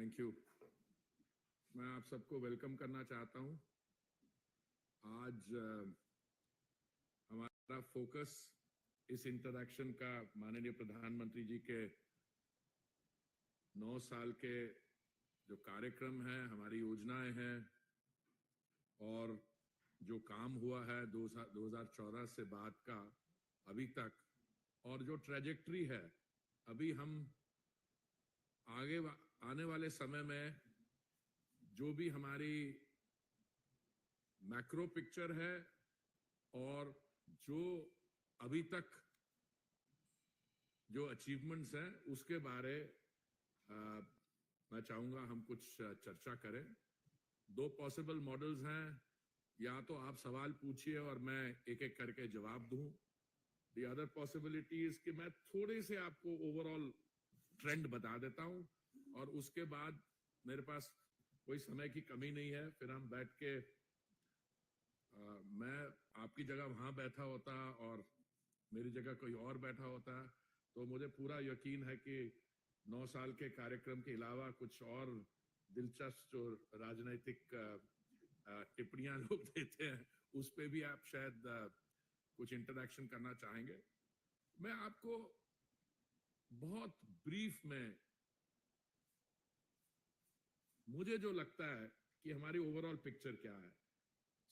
Thank you. मैं आप सबको वेलकम करना चाहता हूं। आज हमारा फोकस इस इंटरैक्शन का माननीय प्रधानमंत्री जी के 9 साल के जो कार्यक्रम है, हमारी योजनाएं हैं और जो काम हुआ है 2014 से बाद का अभी तक, और जो ट्रैजेक्टरी है अभी हम आगे आने वाले समय में जो भी हमारी मैक्रो पिक्चर है और जो अभी तक जो अचीवमेंट्स हैं उसके बारे मैं चाहूंगा हम कुछ चर्चा करें। 2 पॉसिबल मॉडल्स हैं, या तो आप सवाल पूछिए और मैं एक एक करके जवाब दूं। द अदर पॉसिबिलिटी इज कि मैं थोड़े से आपको ओवरऑल ट्रेंड बता देता हूं और उसके बाद मेरे पास कोई समय की कमी नहीं है, फिर हम बैठ के मैं आपकी जगह वहां बैठा होता और मेरी जगह कोई और बैठा होता, तो मुझे पूरा यकीन है कि 9 साल के कार्यक्रम के अलावा कुछ और दिलचस्प जो राजनीतिक टिप्पणियां लोग देते हैं उस पे भी आप शायद कुछ इंटरैक्शन करना चाहेंगे। मैं आपको बहुत ब्रीफ में मुझे जो लगता है कि हमारी ओवरऑल पिक्चर क्या है।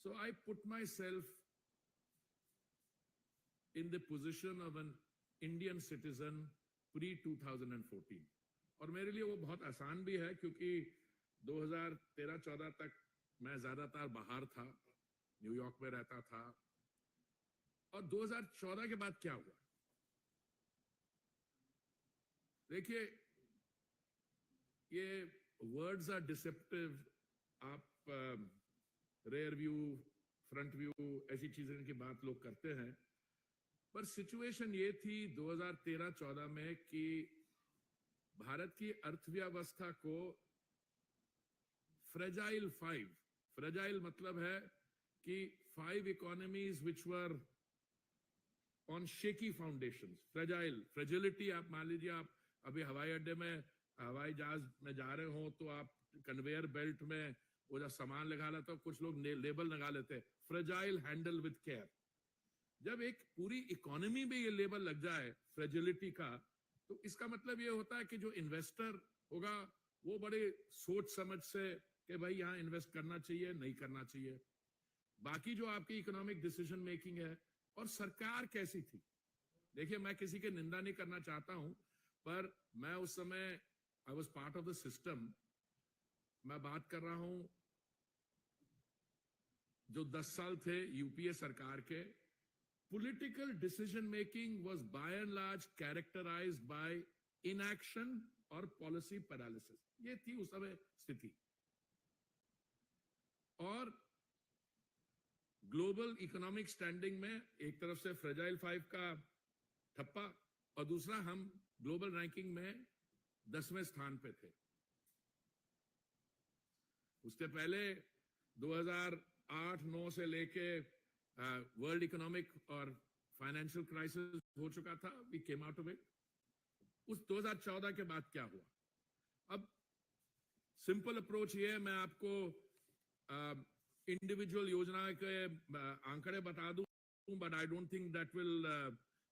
So I put myself in the position of an Indian citizen pre 2014, और मेरे लिए वो बहुत आसान भी है क्योंकि 2013-14 तक मैं ज्यादातर बाहर था, न्यूयॉर्क में रहता था। और 2014 के बाद क्या हुआ, देखिए ये वर्ड्स आर डिसेप्टिव। आप रेयर व्यू, फ्रंट व्यू, ऐसी चीजें की बात लोग करते हैं, पर सिचुएशन ये थी 2013-14 में कि भारत की अर्थव्यवस्था को फ्रेजाइल मतलब है कि 5 economies which were on shaky foundations. Fragility आप मान लीजिए, आप अभी हवाई अड्डे में हवाई जहाज में जा रहे हो तो आप कन्वेयर बेल्ट में वो जो सामान लगा लेते हो, कुछ लोग लेबल लगा लेते हैं फ्रेजाइल हैंडल विद केयर। जब एक पूरी इकोनॉमी में ये लेबल लग जाए फ्रेजिलिटी का, तो इसका मतलब ये होता है कि जो इन्वेस्टर होगा वो बड़े सोच समझ से कि भाई यहाँ इन्वेस्ट करना चाहिए नहीं करना चाहिए। बाकी जो आपकी इकोनॉमिक डिसीजन मेकिंग है, और सरकार कैसी थी, देखिए मैं किसी की निंदा नहीं करना चाहता हूं, पर मैं उस समय I was part of the system. मैं बात कर रहा हूं जो 10 साल थे यूपीए सरकार के, political decision making was by and large characterized by inaction और policy paralysis। ये थी उस समय स्थिति। और ग्लोबल इकोनॉमिक स्टैंडिंग में एक तरफ से फ्रेजाइल 5 का ठप्पा और दूसरा हम ग्लोबल रैंकिंग में 10वें स्थान पे थे। उसके पहले 2008-9 से लेके वर्ल्ड इकोनॉमिक और फाइनेंशियल क्राइसिस हो चुका था, we came out of it. उस 2014 के बाद क्या हुआ, अब सिंपल अप्रोच ये है, मैं आपको इंडिविजुअल योजना के आंकड़े बता दूं, but I don't think that will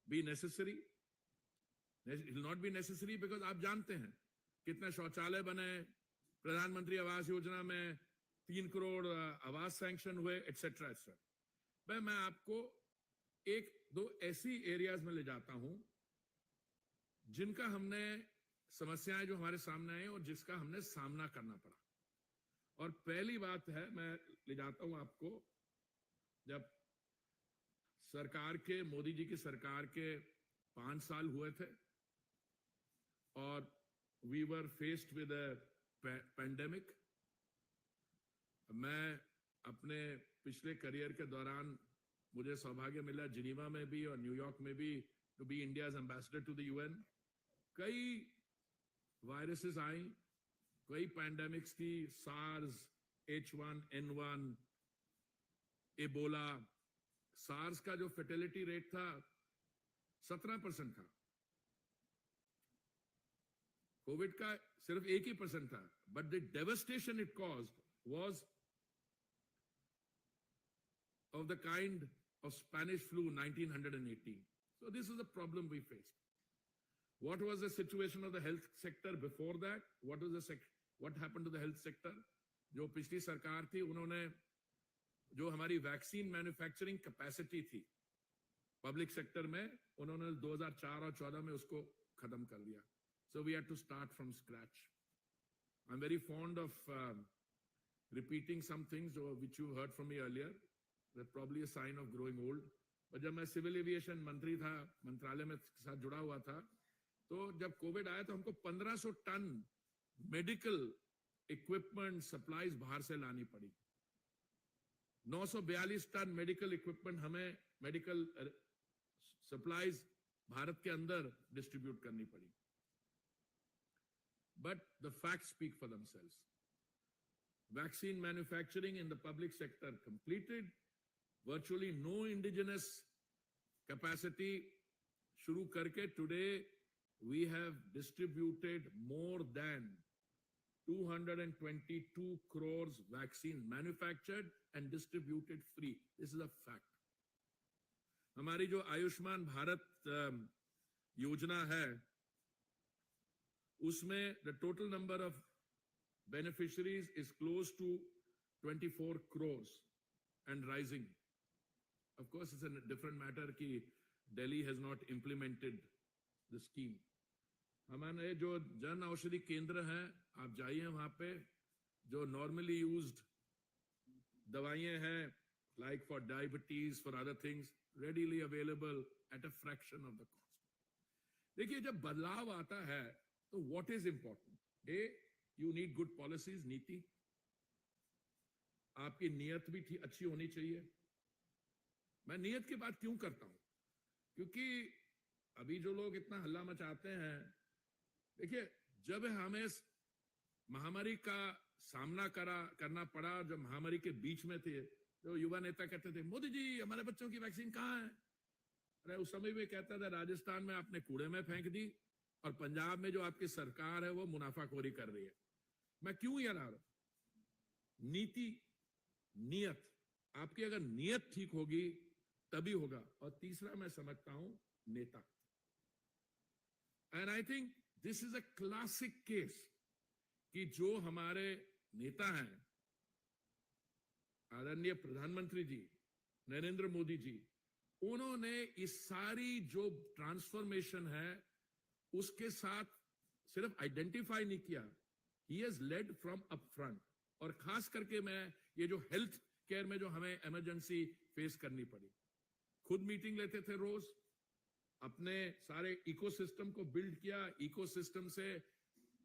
be necessary. It will not be necessary because आप जानते हैं कितने शौचालय बने, प्रधानमंत्री आवास योजना में 3 करोड़ आवास सैंक्शन हुए, एटसेट्रा एटसेट्रा। मैं आपको 1-2 ऐसी एरियाज में ले जाता हूं जिनका हमने समस्याएं जो हमारे सामने आई और जिसका हमने सामना करना पड़ा। और पहली बात है, मैं ले जाता हूं आपको, जब सरकार के, मोदी जी की सरकार के 5 साल हुए थे और we were faced with a pandemic. मैं अपने पिछले करियर के दौरान मुझे सौभाग्य मिला जिनीवा में भी और न्यूयॉर्क में भी to be India's ambassador to the UN. कई वायरसेस आई, कई पैंडेमिक्स थी, सार्स, H1N1, एबोला। सार्स का जो फर्टिलिटी रेट था 17% था, कोविड का सिर्फ 1% था, but the devastation it caused was of the kind of Spanish flu 1918. So this is the problem we faced. What was the situation of the health sector before that? What happened to the health sector? जो पिछली सरकार थी, उन्होंने जो हमारी vaccine manufacturing capacity थी public sector में, उन्होंने 2004 और 14 में उसको खत्म कर दिया. So we had to start from scratch. I'm very fond of repeating some things which you heard from me earlier. That's probably a sign of growing old. But जब मैं सिविल एविएशन मंत्री था, मंत्रालय में साथ जुड़ा हुआ था, तो जब कोविड आया तो हमको 1500 टन मेडिकल इक्विपमेंट सप्लाईज बाहर से लानी पड़ी. 942 टन मेडिकल इक्विपमेंट हमें मेडिकल सप्लाईज भारत के अंदर डिस्ट्रीब्यूट करनी पड़ी. But the facts speak for themselves. Vaccine manufacturing in the public sector completed. Virtually no indigenous capacity shuru karke. Today we have distributed more than 222 crores vaccines manufactured and distributed free. This is a fact. हमारी जो आयुष्मान भारत योजना है, उसमें the total number of beneficiaries is close to 24 crores and rising. Of course, it's a different matter कि Delhi has not implemented the scheme. हमारे जो जन औषधि केंद्र हैं, आप जाइए वहां पे, जो normally used दवाइयां हैं, like for diabetes, for other things, readily available at a fraction of the cost. देखिए, जब बदलाव आता है, तो what is important? You need good policies, नीति. आपकी नियत भी अच्छी होनी चाहिए. मैं नियत की बात क्यों करता हूं? क्योंकि अभी जो लोग इतना हल्ला मचाते हैं, देखिए, जब हमें महामारी का सामना करना पड़ा, जब महामारी के बीच में थे, तो युवा नेता कहते थे, मोदी जी हमारे बच्चों की वैक्सीन कहाँ है? अरे उस समय भी कहता था, राजस्थान में आपने कूड़े में फेंक दी और पंजाब में जो आपकी सरकार है वो मुनाफाखोरी कर रही है. मैं क्यों ये ला रहा हूं? नीति, नियत. आपकी अगर नियत ठीक होगी तभी होगा. और तीसरा मैं समझता हूं नेता. And I think this is a classic case कि जो हमारे नेता हैं, आदरणीय प्रधानमंत्री जी नरेंद्र मोदी जी, उन्होंने इस सारी जो ट्रांसफॉर्मेशन है उसके साथ सिर्फ आइडेंटिफाई नहीं किया, he has lead from up front. और खास करके मैं ये जो हेल्थ केयर में जो हमें इमरजेंसी फेस करनी पड़ी, खुद मीटिंग लेते थे रोज, अपने सारे इकोसिस्टम को बिल्ड किया, इकोसिस्टम से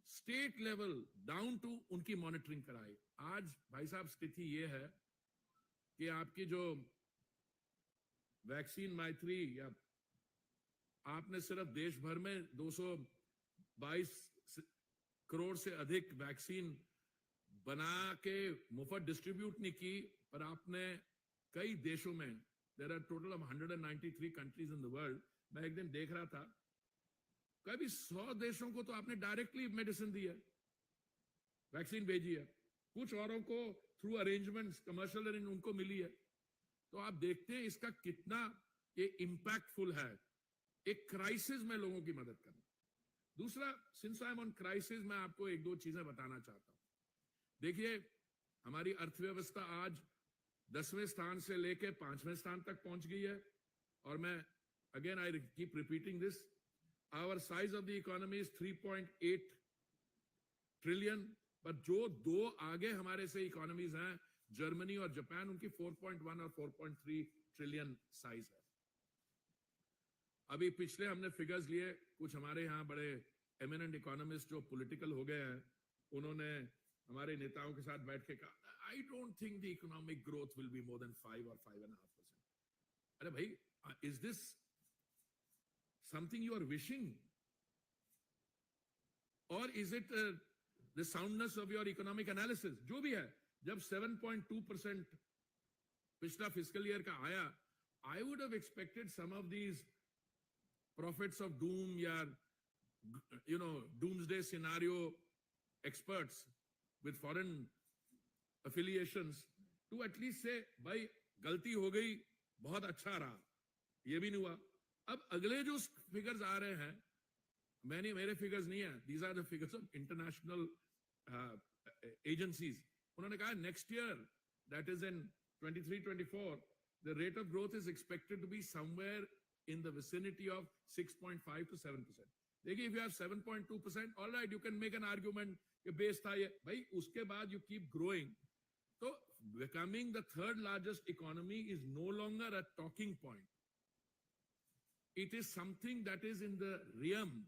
स्टेट लेवल डाउन टू उनकी मॉनिटरिंग कराई. आज भाई साहब स्थिति ये है कि आपकी जो वैक्सीन मैत्री, या आपने सिर्फ देश भर में 222 करोड़ से अधिक वैक्सीन बना के मुफ्त डिस्ट्रीब्यूट नहीं की, पर आपने कई देशों में, there are total of 193 countries in the world, मैं एक दिन देख रहा था, कभी 100 देशों को तो आपने डायरेक्टली मेडिसिन दी है, वैक्सीन भेजी है. कुछ औरों को थ्रू अरेंजमेंट्स, कमर्शियल अरेंजमेंट उनको मिली है. तो आप देखते हैं इसका कितना ये इंपैक्टफुल है एक क्राइसिस में लोगों की मदद करना. दूसरा, since I am on crisis, मैं आपको एक दो चीजें बताना चाहता हूं. देखिए, हमारी अर्थव्यवस्था आज 10वें स्थान से लेके 5वें स्थान तक पहुंच गई है. और मैं again I keep repeating this, our size of the economy is 3.8 trillion, पर जो दो आगे हमारे से इकोनॉमीज हैं, जर्मनी और जापान, उनकी 4.1 और 4.3 ट्रिलियन साइज है. अभी पिछले हमने फिगर्स लिए, कुछ हमारे यहाँ बड़े एमिनेंट इकोनॉमिस्ट जो पॉलिटिकल हो गए हैं, उन्होंने हमारे नेताओं के साथ बैठ के कहा, I don't think the economic growth will be more than 5 or 5.5%. अरे भाई, is this something you are wishing, और is it the soundness of your economic analysis? जो भी है, जब 7.2% पिछला फिस्कल ईयर का आया, I would have expected some of these prophets of doom, या doomsday scenario experts with foreign affiliations to at least say, भाई गलती हो गई, बहुत अच्छा रहा, ये भी नहीं हुआ. अब अगले जो फिगर्स आ रहे हैं, मेरे फिगर्स नहीं है, these are the figures of international agencies. उन्होंने कहा next year, that is in 23-24, the rate of growth is expected to be somewhere in the vicinity of 6.5 to 7%. देखिए, if you have 7.2%, all right, you can make an argument कि base था ये, भाई उसके बाद you keep growing. So becoming the third largest economy is no longer a talking point. It is something that is in the realm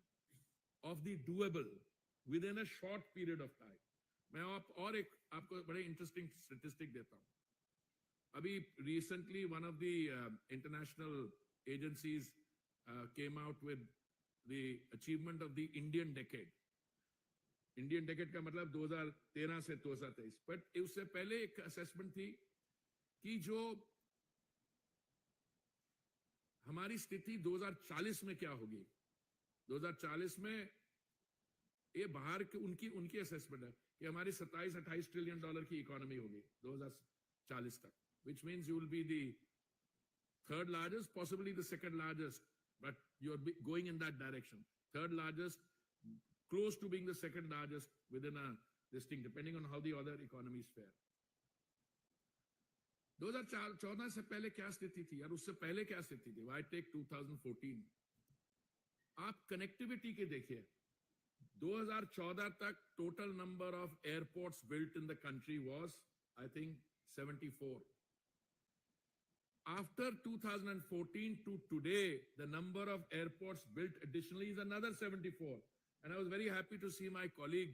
of the doable within a short period of time. मैं आपको बड़े interesting statistic देता हूँ. अभी recently one of the international agencies came out with the achievement of the Indian decade. Indian decade का मतलब 2013 से 2023. But उससे पहले एक assessment थी कि जो हमारी स्थिति 2040 में क्या होगी. 2040 में ये बाहर की उनकी assessment है कि हमारी 27-28 ट्रिलियन डॉलर की इकोनॉमी होगी 2040 तक, which means you will be the third largest, possibly the second largest, but you're going in that direction. Third largest, close to being the second largest within this thing, depending on how the other economies fare. 2014 से पहले क्या स्थिति थी और उससे पहले क्या स्थिति थी? Why take 2014? आप कनेक्टिविटी के देखिए, 2014 तक total number of airports built in the country was, I think, 74. After 2014 to today, the number of airports built additionally is another 74. And I was very happy to see my colleague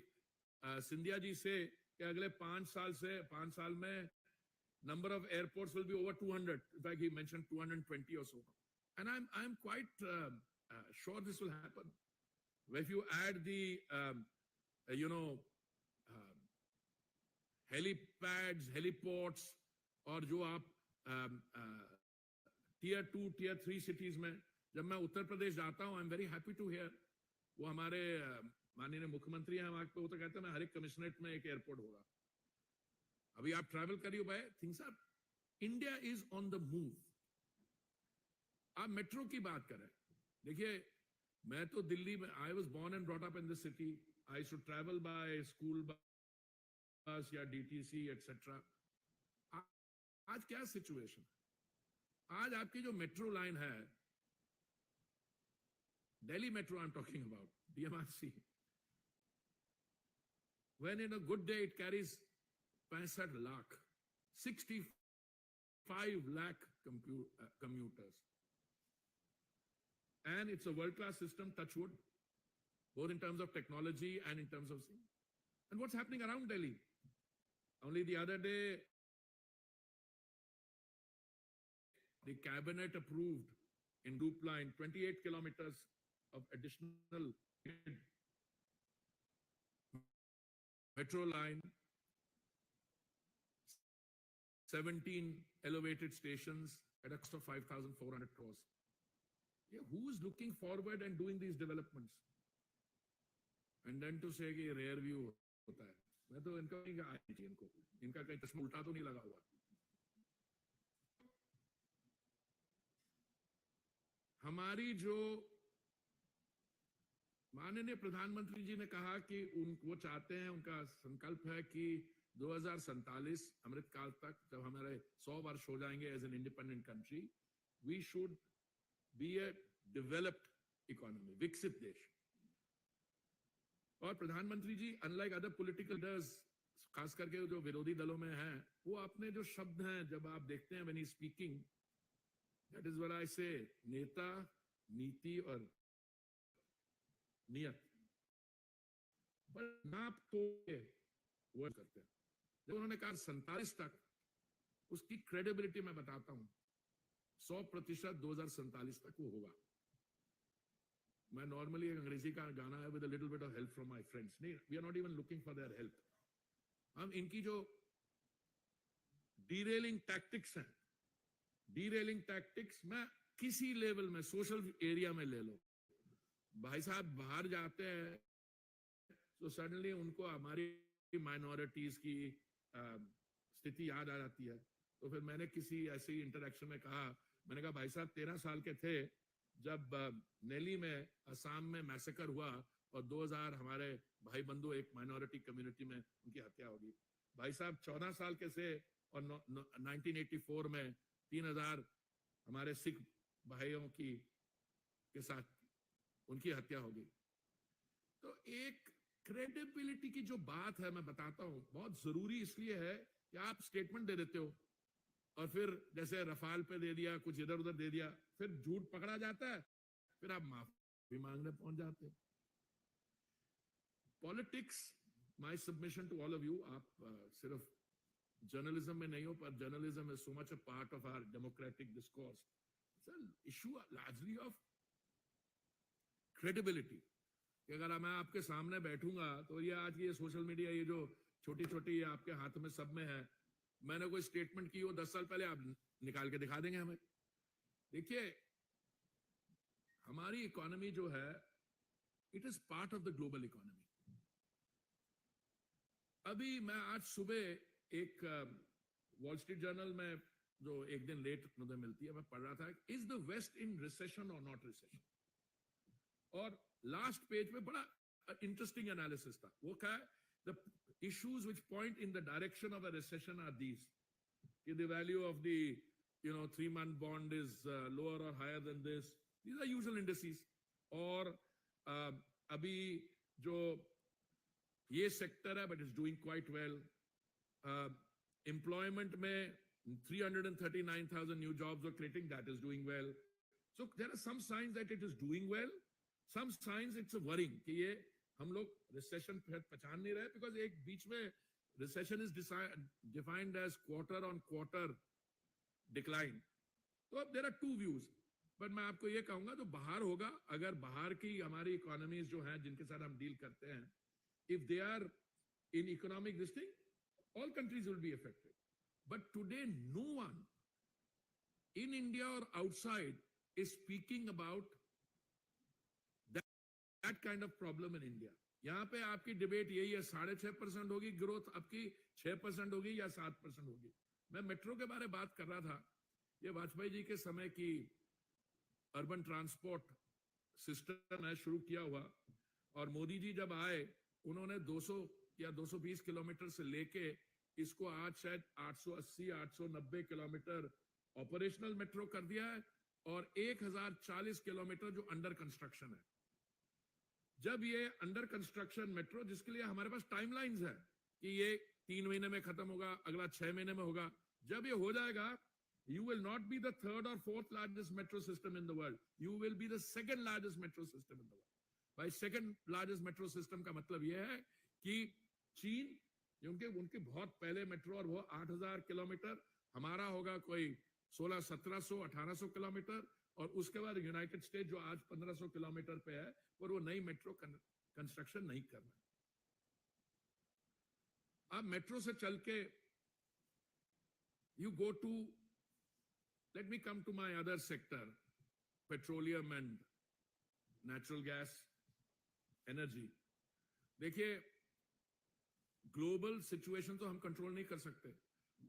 Sindhya ji say कि अगले 5 साल में number of airports will be over 200. In fact, he mentioned 220 or so. And I'm quite sure this will happen. If you add the helipads, heliports, और जो आप tier 2, tier 3 cities में, जब मैं उत्तर प्रदेश जाता हूँ, I'm very happy to hear, वो हमारे माननीय मुख्यमंत्री हैं वहां पे, वो तो कहते हैं हर एक कमिश्नरेट में एक एयरपोर्ट होगा. अभी आप ट्रैवल करिए भाई, things are, India is on the move. आप मेट्रो की बात करें, देखिए मैं तो दिल्ली में, I was born and brought up in this city. I should travel by school bus या डीटीसी एटसेट्रा. आज क्या सिचुएशन है? आज आपकी जो मेट्रो लाइन है, Delhi metro I am talking about, DMRC, when in a good day it carries 65 lakh, 65 lakh commuters. And it's a world-class system, touch wood, both in terms of technology and in terms of... And what's happening around Delhi? Only the other day, the cabinet approved in Loop Line 28 kilometers of additional metro line, 17 elevated stations at a cost of 5,400 crores. Yeah, who is looking forward and doing these developments? And then to say कि rear view होता है, मैं तो इनका कहीं चश्मा उल्टा तो नहीं लगा हुआ. हमारी जो माननीय प्रधानमंत्री जी ने कहा कि वो चाहते हैं, उनका संकल्प है कि 2047 अमृतकाल तक, जब हमारे 100 वर्ष हो जाएंगे as an independent country, we should be a developed economy, विकसित देश. और प्रधानमंत्री जी, अनलाइक अदर पॉलिटिकल लीडर्स, खास करके जो विरोधी दलों में हैं, वो अपने जो शब्द हैं, जब आप देखते हैं when he speaking, that is what I से, नेता, नीति और नियत, बट नाप तो वर्ड करते हैं. जब उन्होंने कहा 47 तक, उसकी क्रेडिबिलिटी मैं बताता हूं, 100% 2047 तक वो होगा. मैं नॉर्मली एक अंग्रेजी का गाना है, with a little bit of help from my friends. नहीं, we are not even looking for their help. हम इनकी जो डीरेलिंग टैक्टिक्स हैं, डीरेलिंग टैक्टिक्स में किसी लेवल में, सोशल एरिया में ले लो, भाई साहब बाहर जाते हैं, तो सडनली उनको हमारी माइनॉरिटीज की स्थिति याद आ जाती है। तो फिर मैंने किसी ऐसे इंटरेक्शन में कहा, मैंने कहा भाई साहब 13 साल के थे जब नेली में असम में मैसेकर हुआ और 2000 हमारे भाई बंधु एक माइनॉरिटी कम्युनिटी में उनकी हत्या होगी। भाई साहब 14 साल के थे और 1984 में 3000 हमारे सिख भाइयों की के साथ उनकी हत्या होगी। तो एक क्रेडिबिलिटी की जो बात है, मैं बताता हूं, बहुत जरूरी इसलिए है कि आप स्टेटमेंट दे देते हो और फिर जैसे रफाल पे दे दिया, कुछ इधर उधर दे दिया, फिर झूठ पकड़ा जाता है, फिर आप माफी मांगने पहुंच जाते हो। Politics, my submission to all of you, आप सिर्फ जर्नलिज्म में नहीं हो, पर journalism is so much a part of our democratic discourse. It's an issue largely of credibility. अगर मैं आपके सामने बैठूंगा तो ये आज ये सोशल मीडिया, ये जो छोटी छोटी आपके हाथ में सब में है, मैंने कोई स्टेटमेंट की हो 10 साल पहले, आप निकाल के दिखा देंगे हमें। देखिए हमारी इकोनॉमी जो है, it is part of the global economy. अभी मैं आज सुबह एक वॉल स्ट्रीट जर्नल में, जो एक दिन लेट मुझे मिलती है, मैं पढ़ रहा था, is the west in recession और नॉट रिसेशन। और लास्ट पेज में बड़ा इंटरेस्टिंग एनालिसिस था। वो क्या है, the issues which point in the direction of a recession are these: the value of the 3-month bond is lower or higher than this. These are usual indices. और अभी जो ये सेक्टर है, but it's doing quite well. Employment में 339,000 new jobs are creating, that is doing well. So there are some signs that it is doing well. Some signs it's a worrying कि ये हम लोग रिसेशन पहचान नहीं रहे, because एक बीच में recession is defined as quarter on quarter decline. तो अब there are two views, but मैं आपको ये कहूंगा जो बाहर होगा, अगर बाहर की हमारी इकोनॉमीज जो हैं जिनके साथ हम डील करते हैं, if they are in economic this thing, all countries will be affected. But today no one in India और outside is speaking about that kind of problem in India. यहाँ पे आपकी डिबेट यही है, 6.5% होगी ग्रोथ, आपकी 6% होगी या 7% होगी। मैं मेट्रो के बारे में बात कर रहा था, ये वाजपेयी जी के समय की अर्बन ट्रांसपोर्ट सिस्टम है शुरू किया हुआ, और मोदी जी जब आए उन्होंने 200 या 220 किलोमीटर से लेके इसको आज शायद 880-890 किलोमीटर ऑपरेशनल मेट्रो कर दिया है, और 1040 किलोमीटर जो अंडर कंस्ट्रक्शन है। जब ये अंडर कंस्ट्रक्शन मेट्रो, जिसके लिए हमारे पास टाइमलाइंस है कि ये 3 महीने में खत्म होगा, अगला 6 महीने में होगा, जब ये हो जाएगा, you will not be the 3rd or 4th largest metro system in the world. You will be the 2nd largest metro system in the world. By 2nd largest metro system का मतलब ये है कि चीन, उनके बहुत पहले मेट्रो, और वो 8000 किलोमीटर, हमारा होगा कोई 1600, 1700, 1800 किलोमीटर, और उसके बाद यूनाइटेड स्टेट जो आज 1500 किलोमीटर पे है, और वो नई मेट्रो कंस्ट्रक्शन नहीं कर रहा है। आप मेट्रो से चल के you go to, let me come to my other sector, petroleum and natural gas energy. देखिए ग्लोबल सिचुएशन तो हम कंट्रोल नहीं कर सकते।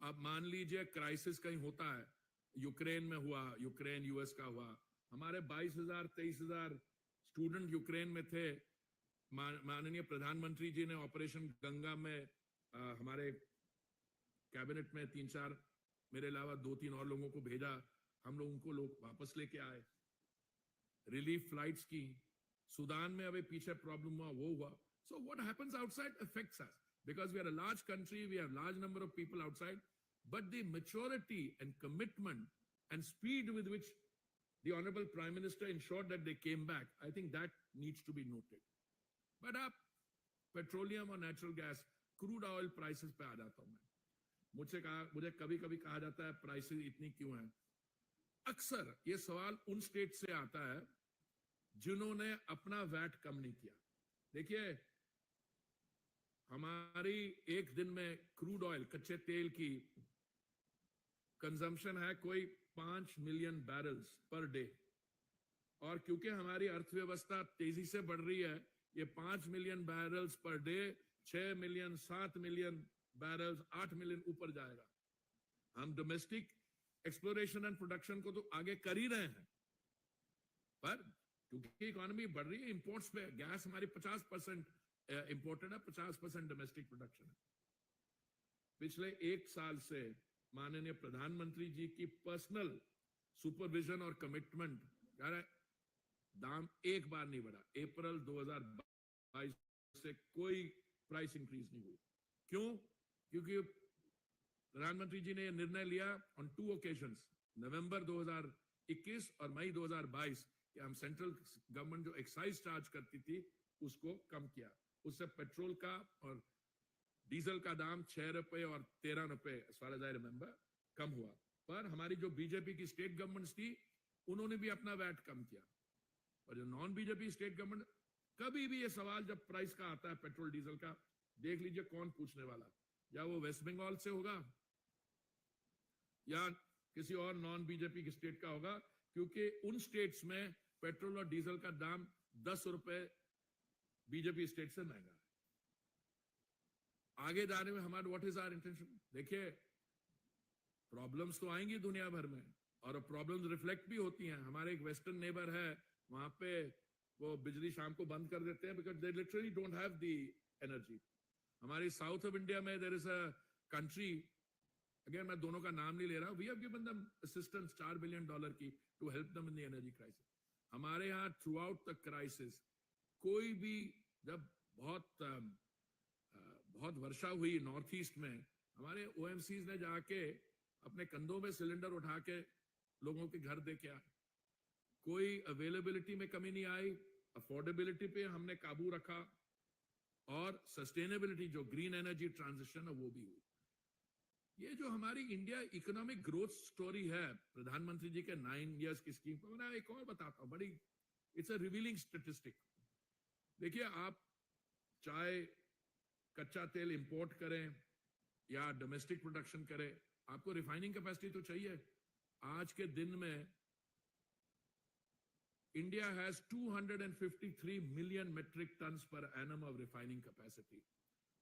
आप मान लीजिए क्राइसिस कहीं होता है, यूक्रेन में हुआ, यूक्रेन यूएस का हुआ, हमारे 22,000 23,000 स्टूडेंट यूक्रेन में थे। माननीय प्रधानमंत्री जी ने ऑपरेशन गंगा में हमारे कैबिनेट में 3-4, मेरे अलावा 2-3 और लोगों को भेजा, हम लोग उनको वापस लेके आए, रिलीफ फ्लाइट्स की। सूडान में अभी पीछे प्रॉब्लम हुआ, वो हुआ। So what happens outside affects us, because we are a large country, we have large number of people outside, but the maturity and commitment and speed with which the Honorable Prime Minister ensured that they came back, I think that needs to be noted. But आप petroleum और natural gas, crude oil prices पे आ जाता हूं मैं। मुझे कभी कभी कहा जाता है प्राइसेस इतनी क्यों हैं। अक्सर ये सवाल उन स्टेट से आता है जिन्होंने अपना वैट कम नहीं किया। देखिए हमारी एक दिन में क्रूड ऑयल, कच्चे तेल की कंजम्पशन है कोई 5 मिलियन बैरल्स पर डे, और क्योंकि हमारी अर्थव्यवस्था तेजी से बढ़ रही है, ये 5 million barrels per day, 6 million, 7 million barrels, 8 million ऊपर जाएगा। हम डोमेस्टिक एक्सप्लोरेशन एंड प्रोडक्शन को तो आगे कर ही रहे हैं, पर क्योंकि इकोनॉमी बढ़ रही है, इंपोर्ट्स पे गैस हमारी 50% इंपोर्टेड है, 50% डोमेस्टिक प्रोडक्शन है। पिछले 1 साल से माननीय प्रधानमंत्री जी की पर्सनल सुपरविजन और कमिटमेंट, दाम एक बार नहीं बढ़ा। अप्रैल 2022 से कोई प्राइस इंक्रीज नहीं हुई। क्यों? क्योंकि प्रधानमंत्री जी ने यह निर्णय लिया ऑन 2 ओकेजन्स, नवंबर 2021 और मई 2022, कि हम सेंट्रल गवर्नमेंट जो एक्साइज चार्ज करती थी उसको कम किया। उससे पेट्रोल का और डीजल का दाम 6 रुपए और 13 रुपए, as far as I remember, कम हुआ। पर हमारी जो बीजेपी की स्टेट गवर्नमेंट्स थी उन्होंने भी अपना वैट कम किया। और जो नॉन बीजेपी स्टेट गवर्नमेंट, कभी भी ये सवाल जब प्राइस का आता है पेट्रोल डीजल का, देख लीजिए कौन पूछने वाला, या वो वेस्ट बंगाल से होगा या किसी और नॉन बीजेपी की स्टेट का होगा, क्योंकि उन स्टेट्स में पेट्रोल और डीजल का दाम 10 रुपए बीजेपी स्टेट से महंगा है। आगे जाने में हमारा व्हाट इज आवर इंटेंशन? देखिए, प्रॉब्लम्स तो आएंगी दुनिया भर में, और प्रॉब्लम्स रिफ्लेक्ट भी होती हैं। हमारे एक वेस्टर्न नेबर है, वहां पे वो बिजली शाम को बंद कर देते हैं because they literally don't have the energy. हमारी साउथ ऑफ इंडिया में there is a country, again मैं दोनों का नाम नहीं ले रहा, we have given them assistance $4 billion की to help them in the energy crisis. हमारे यहाँ थ्रू आउट द क्राइसिस, कोई भी जब बहुत वर्षा हुई नॉर्थ ईस्ट में, हमारे ओएमसीज ने जाके अपने कंधों में सिलेंडर उठा के लोगों के घर दे के आए। कोई अवेलेबिलिटी में कमी नहीं आई, अफोर्डेबिलिटी पे हमने काबू रखा, और सस्टेनेबिलिटी जो ग्रीन एनर्जी ट्रांजिशन है वो भी हुई। ये जो हमारी इंडिया इकोनॉमिक ग्रोथ स्टोरी है प्रधानमंत्री जी के 9 इयर्स की स्कीम पर, मैं एक और बताता हूं, बड़ी इट्स अ रिवीलिंग स्टेटिस्टिक। देखिए, आप चाहे कच्चा तेल इंपोर्ट करें या डोमेस्टिक प्रोडक्शन करें, आपको रिफाइनिंग कैपेसिटी तो चाहिए। आज के दिन में India has 253 million metric tons per annum of refining capacity,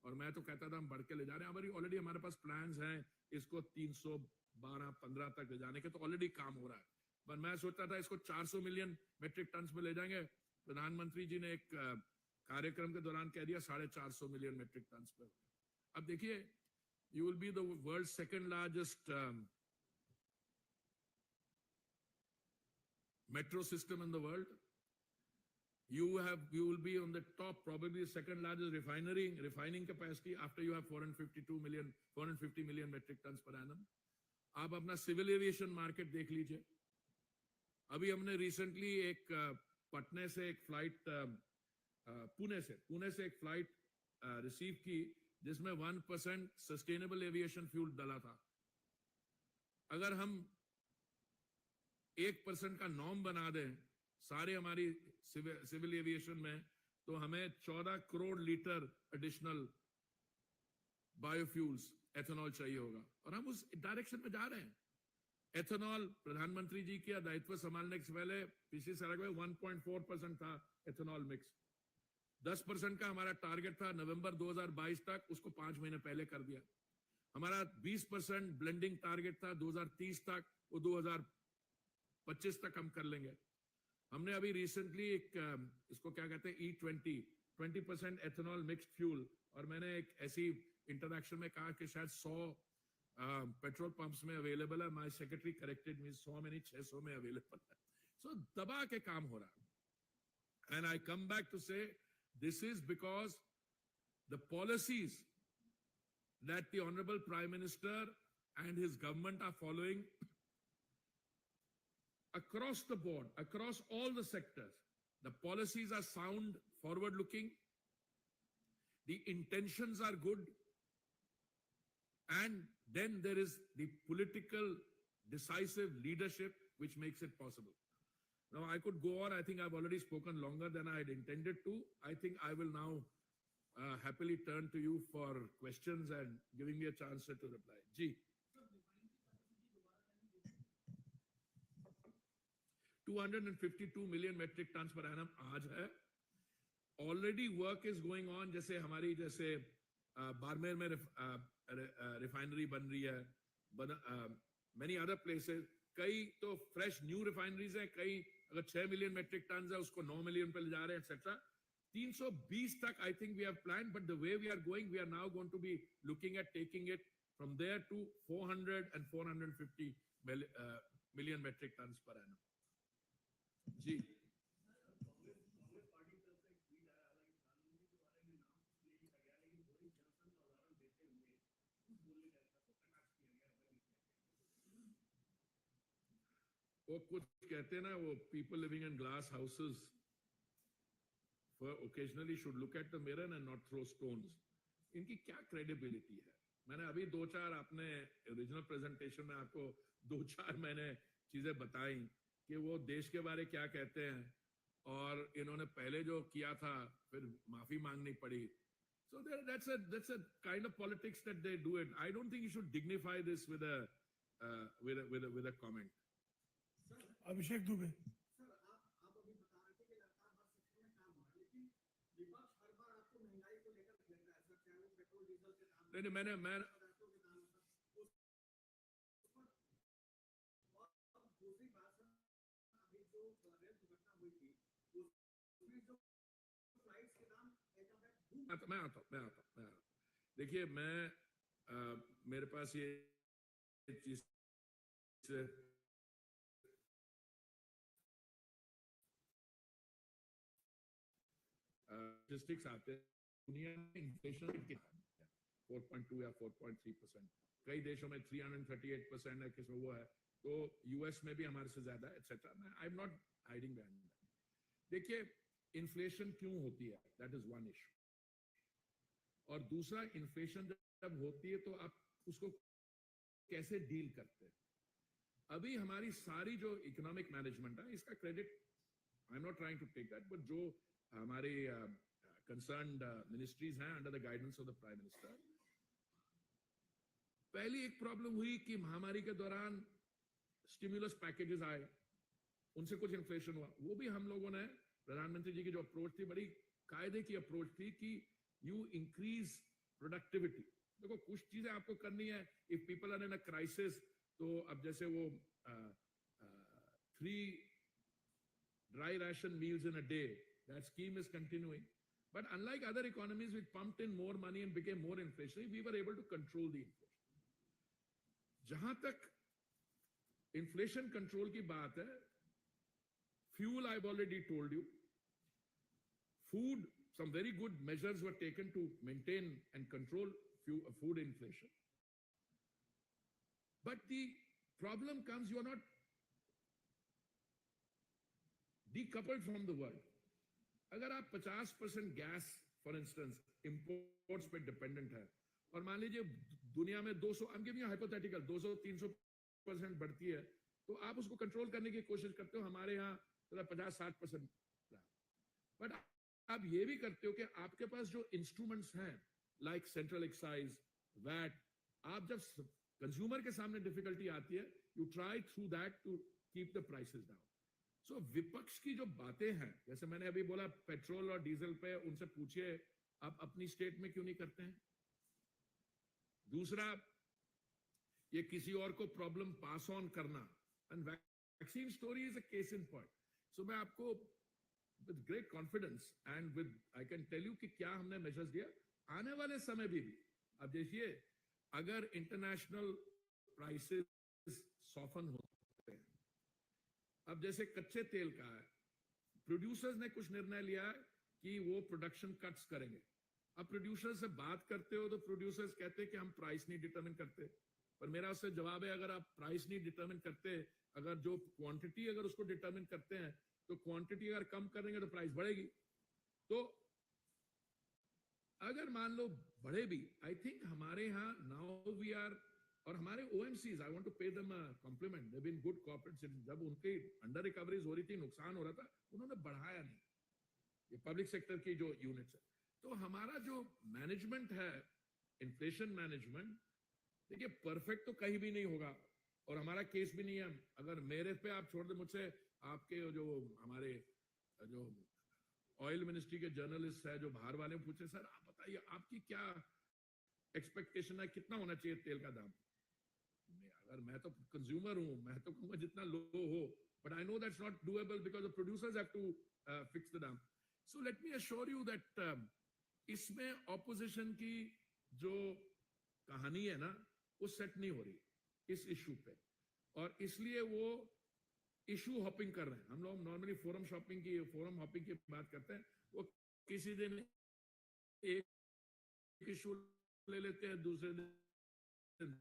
और मैं तो कहता था हम बढ़ के ले जा रहे हैं। हमारी ऑलरेडी हमारे पास प्लान्स हैं इसको 312-15 तक ले जाने के, तो ऑलरेडी काम हो रहा है। पर मैं सोचता था इसको 400 मिलियन मेट्रिक टन्स में ले जाएंगे। प्रधानमंत्री जी ने एक कार्यक्रम के दौरान कह दिया 450 मिलियन मेट्रिक टन्स पे। अब देखिए, you will be the world second largest metro system in the world. You will be on the top, probably second largest refining capacity after you have 450 million metric tons per annum. आप अपना civil aviation market देख लीजिए। अभी हमने recently एक पटना से एक flight, Pune से एक फ्लाइट रिसीव की जिसमें 1% सस्टेनेबल एविएशन फ्यूल डला था। अगर हम 1% का नॉर्म बना दें सारे हमारी सिविल एविएशन में, तो हमें 14 crore litre additional biofuels ethanol चाहिए होगा, और हम उस डायरेक्शन में जा रहे हैं। एथेनॉल, प्रधानमंत्री जी का दायित्व संभालने से पहले पिछली साल में 1.4% था एथेनॉल मिक्स। 10% का हमारा टारगेट था नवंबर 2022 तक, उसको 5 महीने पहले कर दिया। हमारा 20% ब्लेंडिंग टारगेट था 2030 तक, वो 2025 तक हम कर लेंगे। हमने अभी रिसेंटली एक इसको क्या कहते हैं E20 20% एथेनॉल मिक्स्ड फ्यूल, और मैंने एक ऐसी इंटरैक्शन में कहा कि शायद 100 पेट्रोल पंप्स में अवेलेबल है। माय सेक्रेटरी करेक्टेड मी, 100 में नहीं 600 में अवेलेबल है। सो दबा के काम हो रहा है। And I come back to say this is because the policies that the honourable prime minister and his government are following across the board, across all the sectors. The policies are sound, forward looking, the intentions are good, and then there is the political decisive leadership which makes it possible. Now I could go on. I think I've already spoken longer than I had intended to. I think I will now happily turn to you for questions and giving me a chance to reply. Ji. 252 million metric ton per annum आज है, already work is going on, जैसे हमारी जैसे बारमेर में refinery बन रही है, many other places, कई तो fresh new refineries हैं, कई अगर 6 million metric tons है उसको 9 million पे ले जा रहे हैं, etc. 320 तक I think we have planned, but the way we are going, we are now going to be looking at taking it from there to 400 and 450 million metric tons per annum. जी वो कुछ कहते हैं ना, वो people living in glass houses occasionally should look at the mirror and not throw stones. इनकी क्या credibility है? मैंने अभी दो चार अपने original presentation में आपको दो चार मैंने चीजें बताई कि वो देश के बारे क्या कहते हैं और इन्होंने पहले जो किया था फिर माफी मांगनी पड़ी. So that's a kind of politics that they do it. I don't think you should dignify this with a comment. Abhishek Dubey. Sir आप अभी बता रहे थे कि लगातार हर सेक्टर में काम हो रहा है, लेकिन विपक्ष हर बार आपको महंगाई को लेकर घेर रहा है सर, चाहे वो पेट्रोल डीजल के दाम नहीं मैं और दूसरी बात सर, अभी जो रेल दुर्घटना हुई थी उसमें जो फ्लाइट्स के दाम मैं आता हूँ. देखिए मेरे पास ये चीज स्टैटिस्टिक्स आते हैं. दुनिया में इन्फ्लेशन रेट कितना है? 4.2 या 4.3%. कई देशों में 338% है, किसमें वो है, तो यूएस में भी हमारे से ज्यादा है, etcetera. I am not hiding that. देखिए इन्फ्लेशन क्यों होती है, दैट इज वन इशू. और दूसरा, इन्फ्लेशन जब होती है तो आप उसको कैसे डील करते हैं. अभी हमारी सारी जो इकोनॉमिक मैनेजमेंट है, इसका credit I am not trying to take that, but जो हमारे कंसर्न्ड मिनिस्ट्रीज हैं under the guidance of the prime minister, पहली एक प्रॉब्लम हुई कि महामारी के दौरान स्टिमुलस पैकेजेस आए, उनसे कुछ इन्फ्लेशन हुआ. वो भी हम लोगों ने, प्रधानमंत्री जी की जो अप्रोच थी, बड़ी कायदे की अप्रोच थी कि यू इंक्रीज प्रोडक्टिविटी. देखो कुछ चीजें आपको करनी है. If people are in a crisis, तो अब जैसे वो 3 dry ration meals in a day, that scheme is continuing. But unlike other economies which pumped in more money and became more inflationary, we were able to control the inflation. जहां तक inflation control की बात है, fuel I've already told you. Food, some very good measures were taken to maintain and control food inflation. But the problem comes, you are not decoupled from the world. अगर आप 50% gas for instance imports पे dependent है, और मान लीजिए दुनिया में 200, I am giving you hypothetical, 200-300% बढ़ती है, तो आप उसको कंट्रोल करने की कोशिश करते हो. हमारे यहाँ 50-60%. बट आप ये भी करते हो कि आपके पास जो इंस्ट्रूमेंट्स हैं, लाइक सेंट्रल एक्साइज, वैट, आप जब कंज्यूमर के सामने डिफिकल्टी आती है, you try through that to keep the prices down. So विपक्ष की जो बातें हैं, जैसे मैंने अभी बोला पेट्रोल और डीजल पे, उनसे पूछिए आप अपनी स्टेट में क्यों नहीं करते हैं. दूसरा, ये किसी और को प्रॉब्लम पास ऑन करना, and vaccine story is a case in point. So मैं आपको with great confidence and with I can tell you कि क्या हमने मेजर्स दिया आने वाले समय भी. अब देखिए, अगर इंटरनेशनल प्राइसेस सॉफन होते हैं, अब जैसे कच्चे तेल का है, प्रोड्यूसर्स ने कुछ निर्णय लिया है कि वो प्रोडक्शन कट्स करेंगे. अब प्रोड्यूसर से बात करते हो तो प्रोड्यूसर्स कहते हैं कि हम प्राइस नहीं डिटरमिन करते. पर मेरा उससे जवाब है, अगर आप प्राइस नहीं डिटरमिन करते, अगर जो क्वांटिटी अगर उसको डिटरमिन करते हैं, तो क्वांटिटी अगर कम करेंगे तो प्राइस बढ़ेगी. तो अगर मान लो बढ़े भी, आई थिंक हमारे यहाँ नाउ वी आर, और हमारे OMCs, I want to pay them a compliment, they have been good corporates. जब उनके अंडर रिकवरीज हो रही थी, नुकसान हो रहा था, उन्होंने बढ़ाया नहीं. ये पब्लिक सेक्टर की जो यूनिट्स है, तो हमारा जो मैनेजमेंट है, इन्फ्लेशन मैनेजमेंट, देखिए परफेक्ट तो कहीं भी नहीं होगा, और हमारा केस भी नहीं है. अगर मेरे पे आप छोड़ दे, मुझसे आपके जो हमारे जो ऑयल मिनिस्ट्री के जर्नलिस्ट है जो बाहर वाले पूछे, सर आप बताइए आपकी क्या एक्सपेक्टेशन है, कितना होना चाहिए तेल का दाम? अगर मैं तो कंज्यूमर हूं, मैं तो कहूंगा जितना लो हो, but I know that's not doable because the producers have to fix the दाम. So let me assure you that इसमें ऑपोजिशन की जो कहानी है ना, वो सेट नहीं हो रही इस इशू पे, और इसलिए वो इशू हॉपिंग कर रहे हैं. हम लोग नॉर्मली फोरम हॉपिंग की बात करते हैं. वो किसी दिन एक इशू ले लेते हैं, दूसरे दिन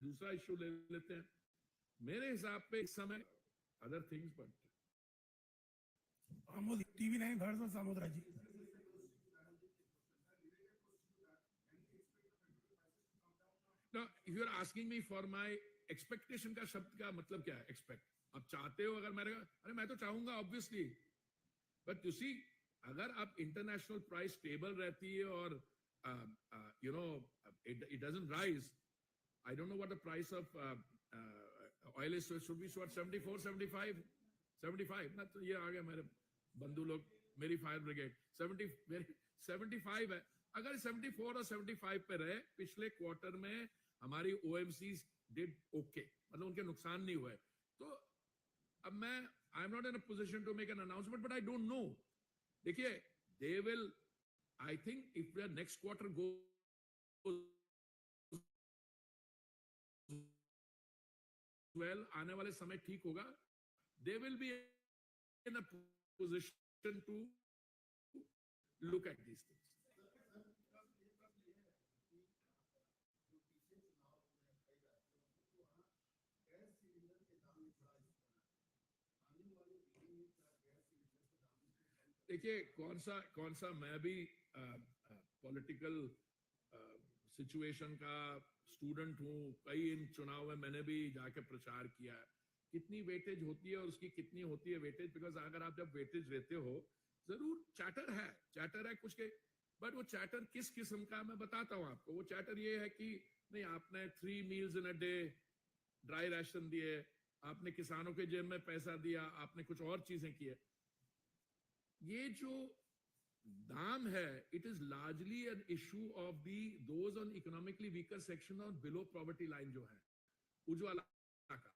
दूसरा इशू ले लेते हैं. मेरे हिसाब पे इस समय other things, but TV9 Bharat में सामोदरा जी. now if you are asking me for my expectation का शब्द का मतलब क्या है? expect. आप चाहते हो, अगर अरे मैं तो चाहूंगा ऑब्वियसली, बट यू सी अगर आप इंटरनेशनल प्राइस स्टेबल रहती है और you know it doesn't rise. I don't know what the price of oil is, so it should be 74, 75. ना तो ये आ गया मेरे बंधु लोग, मेरी फायर ब्रिगेड 75 है. अगर 74 और 75 पे रहे, पिछले क्वार्टर में हमारी OMCs डिड ओके, मतलब उनके नुकसान नहीं हुए. तो अब I am not in a position to make an announcement, but I don't know. देखिए they will, I think if the next quarter go well, आने वाले समय ठीक होगा, they will be in a position to look at these things. देखिए कौन सा मैं भी पॉलिटिकल सिचुएशन का स्टूडेंट हूँ. कई इन चुनाव में मैंने भी जाके प्रचार किया है. कितनी वेटेज होती है और उसकी कितनी होती है वेटेज, बिकॉज अगर आप जब वेटेज लेते हो, जरूर चैटर है कुछ के, बट वो चैटर किस किस्म का, मैं बताता हूँ आपको. वो चैटर ये है कि नहीं, आपने 3 meals in a day dry ration दिए, आपने किसानों के जेब में पैसा दिया, आपने कुछ और चीजें की है. ये जो दाम है, it is largely an issue of the those on economically weaker section और बिलो पॉवर्टी लाइन जो है, उज्ज्वला का.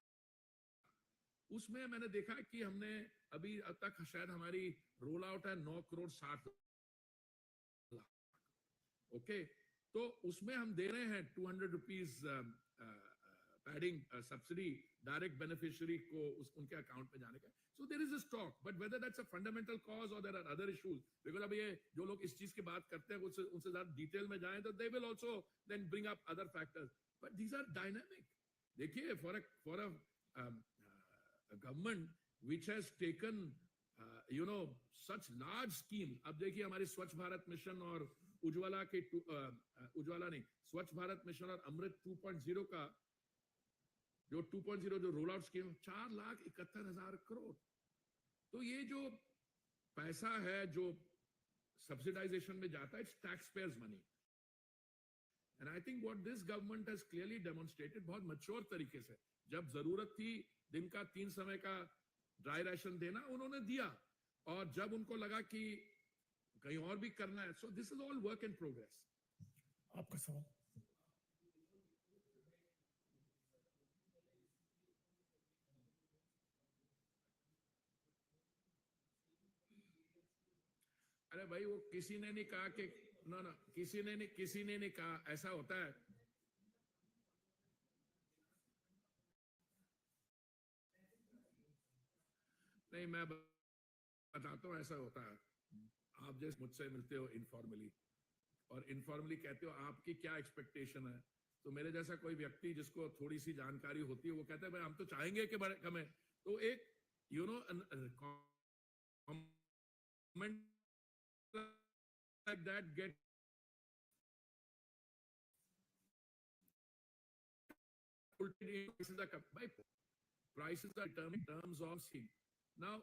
उसमें मैंने देखा कि हमने अभी अब तक शायद हमारी रोल आउट है 9 करोड़ 60 लाख. ओके, तो उसमें हम दे रहे हैं 200 rupees padding subsidy direct beneficiary को उनके अकाउंट में जाने का. So there is a stock, but whether that's a fundamental cause और there are other issues, because अब ये जो लोग इस चीज की बात करते हैं उनसे ज्यादा डिटेल में जाएं तो they will also then bring up other factors, but these are dynamic. देखिए for a government which has taken you know such large scheme. अब देखिए हमारी स्वच्छ भारत मिशन और उज्ज्वला के उज्ज्वला नहीं, स्वच्छ भारत मिशन और अमृत 2.0 का जो 2.0 जो रोल आउट स्कीम 4,71,000 करोड़. तो ये जो पैसा है जो सब्सिडाइजेशन में जाता है, it's tax payers money. And I think what this government has clearly demonstrated, बहुत मैच्योर तरीके से, जब जरूरत थी दिन का 3 समय का ड्राई राशन देना, उन्होंने दिया, और जब उनको लगा कि कहीं और भी करना है, so this is all work in progress. आपका सवाल. अरे भाई, वो किसी ने नहीं कहा कि ना किसी ने नहीं कहा ऐसा होता है. नहीं, मैं बताता हूँ ऐसा होता है. आप जैसे मुझसे मिलते हो इनफॉर्मली और इनफॉर्मली कहते हो आपकी क्या एक्सपेक्टेशन है, तो मेरे जैसा कोई व्यक्ति जिसको थोड़ी सी जानकारी होती है वो कहता है भाई हम तो चाहेंगे कि कमें. तो एक you know comment like that get prices are determined in terms of scheme. Now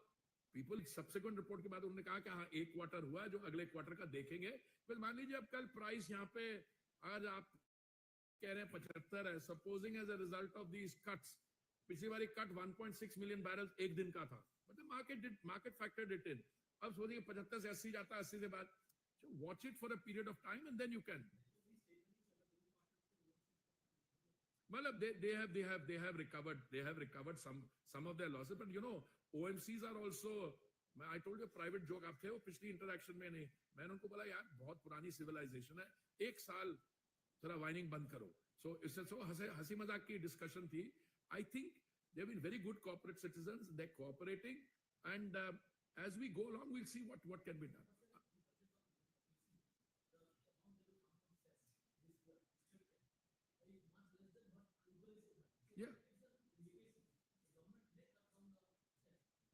people subsequent report के बाद उन्होंने कहा कि हाँ एक क्वार्टर हुआ जो अगले क्वार्टर का देखेंगे. फिर मान लीजिए अब कल प्राइस यहाँ पे आज आप कह रहे हैं 75 है, supposing as a result of these cuts, पिछली बार कट 1.6 मिलियन बैरल एक दिन का था, but the market factored it in. अब सोचिए 75 से 80 जाता, 80 से बाद, so watch it for a period of time and then you can. Well, they have recovered some of their losses, but you know OMCs are also. I told you a private joke. आप थे वो पिछली interaction में नहीं, मैंने उनको बोला यार बहुत पुरानी सिविलाइजेशन है, एक साल थोड़ा वाइनिंग बंद करो. So इससे so हंसी मजाक की डिस्कशन थी. I think they have been very good corporate citizens. They're cooperating, and as we go along, we'll see what can be done. Yeah.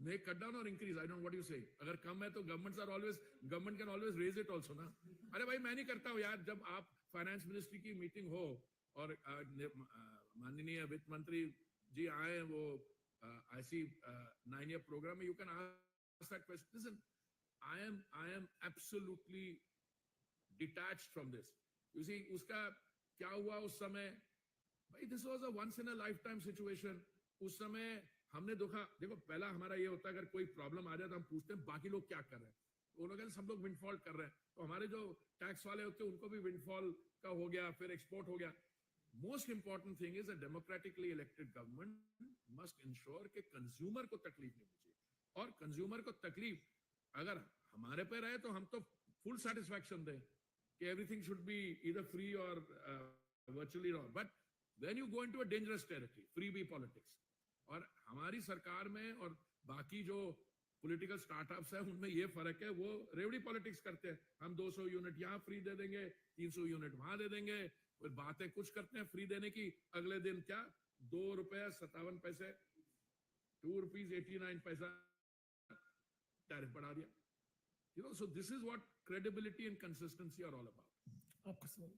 May cut down or increase. I don't know what you say. अगर कम है तो government can always raise it also ना. अरे भाई मैं नहीं करता हूँ यार. जब आप फाइनेंस मिनिस्ट्री की मीटिंग हो और माननीय वित्त मंत्री जी आए वो ऐसी 9-year program में, you can ask that question. Listen, I am absolutely detached from this. You see उसका क्या हुआ उस समय. भाई this was a once in a lifetime situation. उस समय हमने देखो पहला हमारा ये होता है अगर कोई प्रॉब्लम आ जाए तो हम पूछते हैं बाकी लोग क्या कर रहे हैं. वो लोग सब लोग विंडफॉल कर रहे हैं, तो हमारे जो टैक्स वाले होते हैं उनको भी विंडफॉल का हो गया, फिर एक्सपोर्ट हो गया. Most important thing is a democratically elected government must ensure कि कंज्यूमर को तकलीफ नहीं होनी चाहिए. और कंज्यूमर को तकलीफ अगर हमारे पे रहे तो हम तो फुल सेटिस्फैक्शन दें कि everything should be either free और virtually raw. But when you go into a dangerous territory, free be politics, और हमारी सरकार में और बाकी जो पॉलिटिकल स्टार्टअप्स है उनमें ये फर्क है, वो रेवड़ी पॉलिटिक्स करते हैं. हम 200 यूनिट यहाँ फ्री दे देंगे, 300 यूनिट वहां दे देंगे, फिर बातें कुछ करते हैं फ्री देने की, अगले दिन क्या ₹2.57, ₹2.89 टैरिफ बढ़ा दिया. You know, so this is what credibility and consistency are all about. आपका सवाल.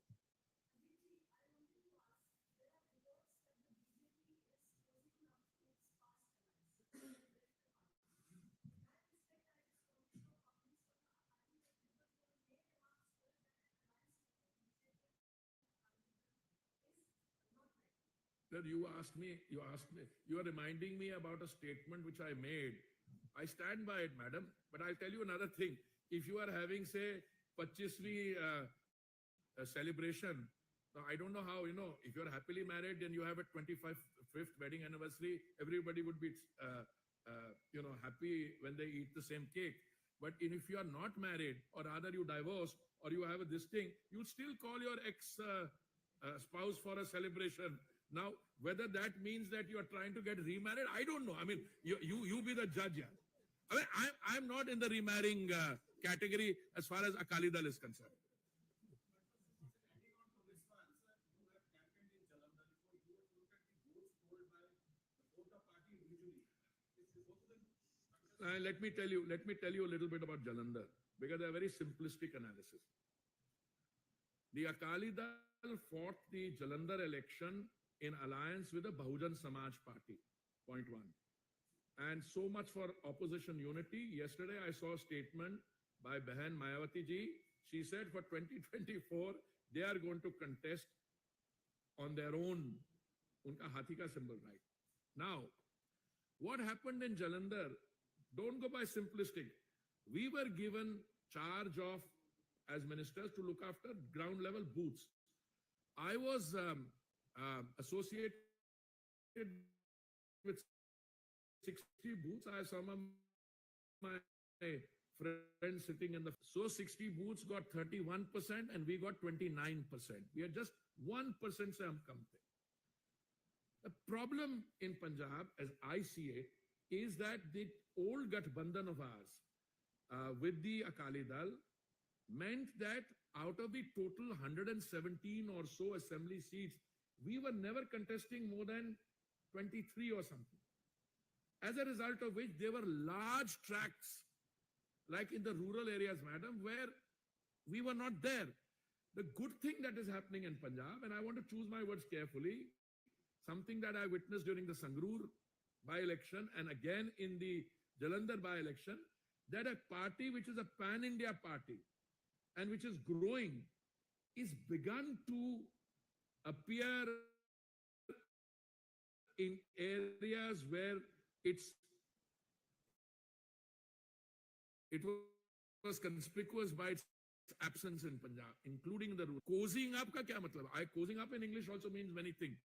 You asked me, you are reminding me about a statement which I made. I stand by it, madam, but I'll tell you another thing. If you are having, say, 25वीं celebration, now I don't know how, you know, if you're happily married and you have a 25th wedding anniversary, everybody would be, you know, happy when they eat the same cake. But if you are not married, or rather you divorced, or you have this thing, you still call your ex-spouse for a celebration. Now, whether that means that you are trying to get remarried, I don't know. I mean, you be the judge. Yeah. I mean, I'm not in the remarrying category as far as Akali Dal is concerned. Let me tell you a little bit about Jalandhar, because they're very simplistic analysis. The Akali Dal fought the Jalandhar election in alliance with the Bahujan Samaj Party, point one. And so much for opposition unity. Yesterday I saw a statement by Behan Mayawati ji. She said for 2024, they are going to contest on their own, unka hathi ka symbol, right? Now, what happened in Jalandhar, don't go by simplistic. We were given charge of, as ministers, to look after ground level booths. I was associated with 60 booths. I saw my friends sitting in the... So 60 booths got 31% and we got 29%. We are just 1% se hum kam the. The problem in Punjab, as I see it, is that the old Gathbandhan of ours with the Akali Dal meant that out of the total 117 or so assembly seats, we were never contesting more than 23 or something. As a result of which, there were large tracts, like in the rural areas, madam, where we were not there. The good thing that is happening in Punjab, and I want to choose my words carefully, something that I witnessed during the Sangrur by-election and again in the Jalandhar by-election, that a party which is a pan-India party and which is growing is begun to appear in areas where its It was conspicuous by its absence in Punjab, including the rule. Cozying up का क्या मतलब? Cozying up in English also means many things.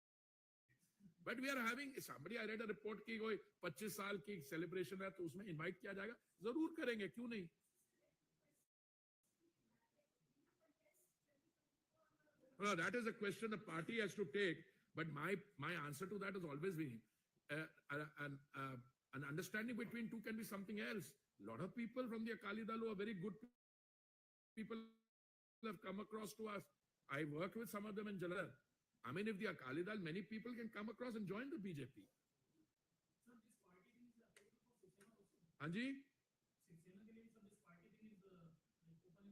But we are having somebody, I read a report कि कोई 25 साल की celebration है तो उसमें invite किया जाएगा, जरूर करेंगे, क्यों नहीं? Well, that is a question the party has to take. But my answer to that has always been an understanding between two can be something else. A lot of people from the Akali Dal who are very good people have come across to us. I worked with some of them in Jalandhar. I mean, if the Akali Dal, many people can come across and join the BJP. Hanji?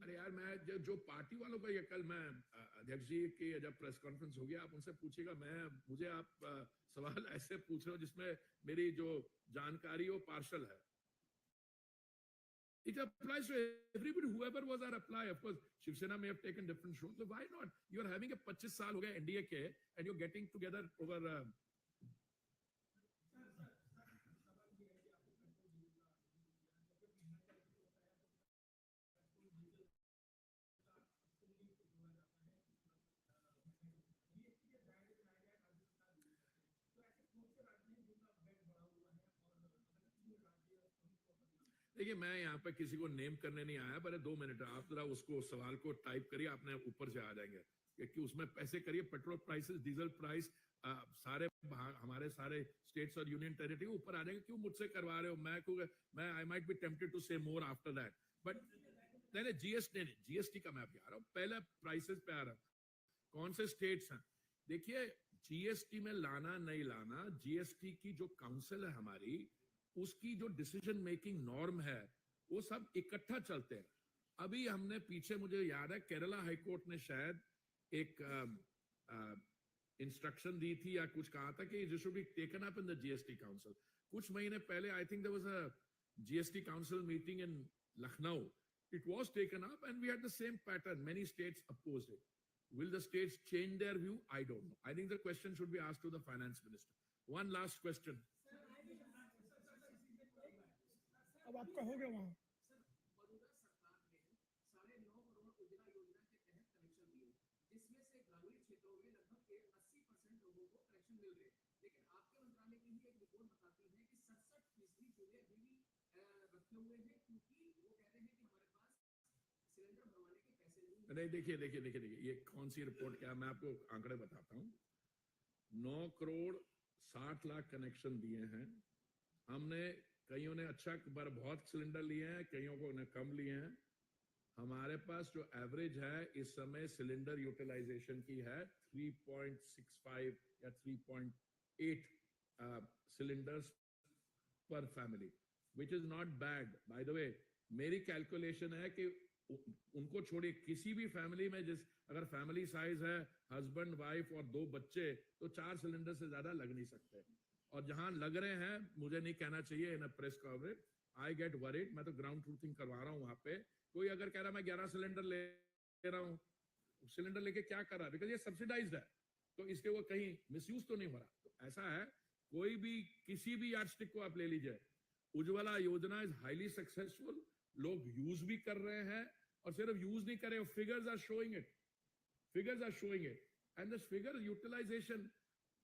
अरे यार, मैं जो party वालों का ये कल मैं अध्यक्ष जी की जब प्रेस कॉन्फ्रेंस हो गया, आप उनसे पूछिएगा, मुझे आप सवाल ऐसे पूछ रहे हो जिसमें मेरी जो जानकारी वो पार्शल है. It applies to everybody, whoever was our apply. Of course, Shiv Sena may have taken different roles. So why not? You are having a 25 साल हो गया NDA के, and you're getting together over. देखिए, मैं यहाँ पे किसी को नेम करने नहीं आया, पर 2 मिनट आप जरा उसको सवाल को टाइप करिए, आपने ऊपर से आ जाएंगे कि उसमें पैसे करिए, पेट्रोल प्राइसेस, डीजल प्राइस, सारे हमारे सारे स्टेट्स और यूनियन टेरिटरी ऊपर आ जाएंगे. क्यों मुझसे करवा रहे हो? मैं I might be tempted to say more after that, but नहीं, जीएसटी का मैं अभी आ रहा हूँ. पहले प्राइसेस पे आ रहा हूँ. कौन से स्टेट्स हैं? देखिए, जीएसटी में लाना नहीं लाना, जीएसटी की जो काउंसिल है हमारी, उसकी जो डिसीजन मेकिंग नॉर्म है, वो सब इकट्ठा चलते हैं. अभी हमने पीछे, मुझे याद है, केरला हाईकोर्ट ने शायद एक इंस्ट्रक्शन दी थी या कुछ कहा था कि this should be taken up in the GST council. कुछ महीने पहले I think there was a GST council meeting in Lucknow. It was taken up and we had the same pattern. Many states opposed it. Will the states change their view? I don't know. I think the question should be asked to the finance minister. One last question. अब आपका हो गया वहाँ. मौजूदा सरकार ने 9.5 करोड़ उज्ज्वला योजना के तहत कनेक्शन दिए, जिसमें से ग्रामीण क्षेत्रों में लगभग 80% लोगों को कनेक्शन मिल रहे. लेकिन आपके मंत्रालय की ही एक रिपोर्ट बताती है कि 67% चूल्हे अभी भी रखे हुए हैं, क्योंकि वो कहते हैं कि हमारे पास सिलेंडर भरवाने के पैसे नहीं है. नहीं, देखिए, ये कौन सी रिपोर्ट क्या, मैं आपको आंकड़े बताता हूँ. 9 करोड़ 60 लाख कनेक्शन दिए हैं हमने. कईयों ने अच्छा बहुत सिलेंडर लिए हैं, कईयों को ने कम लिए हैं. हमारे पास जो एवरेज है इस समय सिलेंडर यूटिलाइजेशन की है 3.65 या 3.8 सिलेंडर्स पर family, which is not bad. By the way, मेरी कैलकुलेशन है कि उनको छोड़िए, किसी भी फैमिली में अगर फैमिली साइज है हस्बैंड वाइफ और 2 बच्चे, तो 4 सिलेंडर से ज्यादा लग नहीं सकते. और जहां लग रहे हैं, मुझे नहीं कहना चाहिए in press coverage, I get worried. मैं तो ग्राउंड ट्रूथिंग करवा रहा हूं वहां पे. कोई अगर कह रहा मैं 11 सिलेंडर ले रहा हूं, सिलेंडर लेके क्या कर रहा है? बिकॉज ये सब्सिडाइज्ड है, तो इसके वो कहीं मिसयूज तो नहीं हो रहा. तो ऐसा है, कोई भी किसी भी यार्डस्टिक को आप ले लीजिए, उज्ज्वला योजना इज हाईली सक्सेसफुल. लोग यूज भी कर रहे हैं, और सिर्फ यूज नहीं कर रहे, figures are showing it. And this figure utilisation,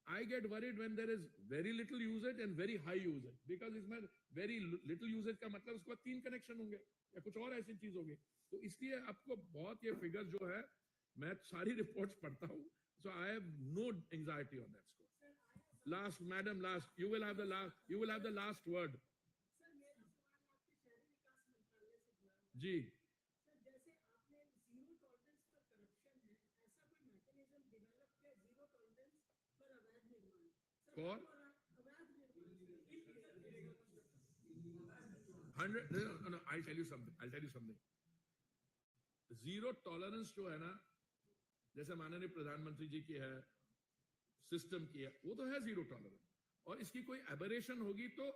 I get worried when there is very little usage and very high usage, because इसमें very little usage का मतलब उसके बाद 3 कनेक्शन होंगे या कुछ और ऐसी चीज होगी. तो इसलिए आपको बहुत ये फिगर जो है, मैं सारी रिपोर्ट्स पढ़ता हूँ, so I have no anxiety on that score. Last, madam, last, you will have the last word. Sir, मेरा सवाल आपके शहरी विकास मंत्रालय से जुड़ा है. जी. सर, जैसे आपने जीरो टॉलरेंस पर करप्शन है, ऐसा कोई मैकेनिज्म डेवलप किया जीरो टॉलरेंस पर अवैध निर्माण? For? अवैध निर्माण. 100. No, I'll tell you something. Zero tolerance जो है ना, जैसे माननीय प्रधानमंत्री जी की है, सिस्टम की है, वो तो है जीरो टॉलरेंस. और इसकी कोई एबरेशन होगी तो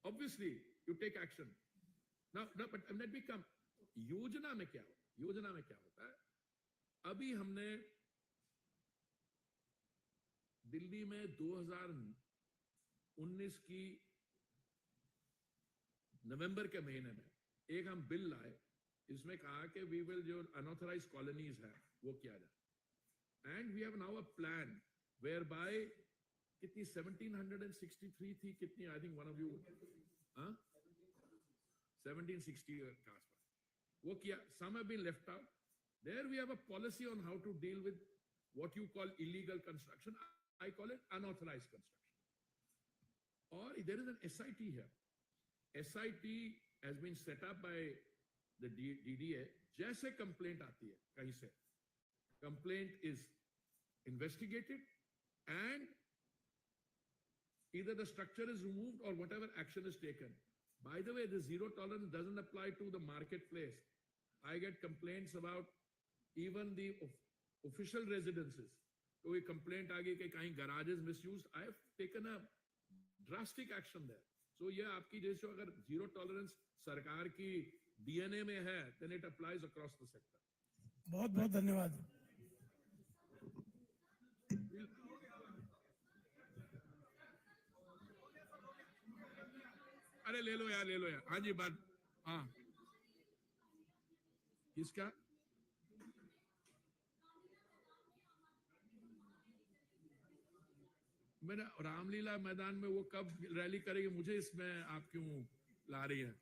obviously you take action. But let me come. योजना में क्या होता है? अभी हमने दिल्ली में 2019 की नवंबर के महीने में एक हम बिल लाए, इसमें कहा कि वी विल जो अनऑथराइज्ड कॉलोनीज है वो किया जाए, and we have now a plan where by कितनी 1763 थी कितनी, I think one of you 1760 के आसपास वो किया, some have been left out. There we have a policy on how to deal with what you call illegal construction. I call it unauthorized construction. Or there is an SIT here. SIT has been set up by the DDA. जैसे complaint आती है कहीं से, complaint is investigated and either the structure is removed or whatever action is taken. By the way, the zero tolerance doesn't apply to the marketplace. I get complaints about even the official residences. कोई complaint आ गई कि कहीं garages misused. I have taken a drastic action there. So ये आपकी जैसे अगर zero tolerance सरकार की DNA में है, then it applies across the sector. बहुत बहुत धन्यवाद। अरे ले लो यार, हाँ जी बात, हाँ किसका? मैंने रामलीला मैदान में वो कब रैली करेगी, मुझे इसमें आप क्यों ला रही है?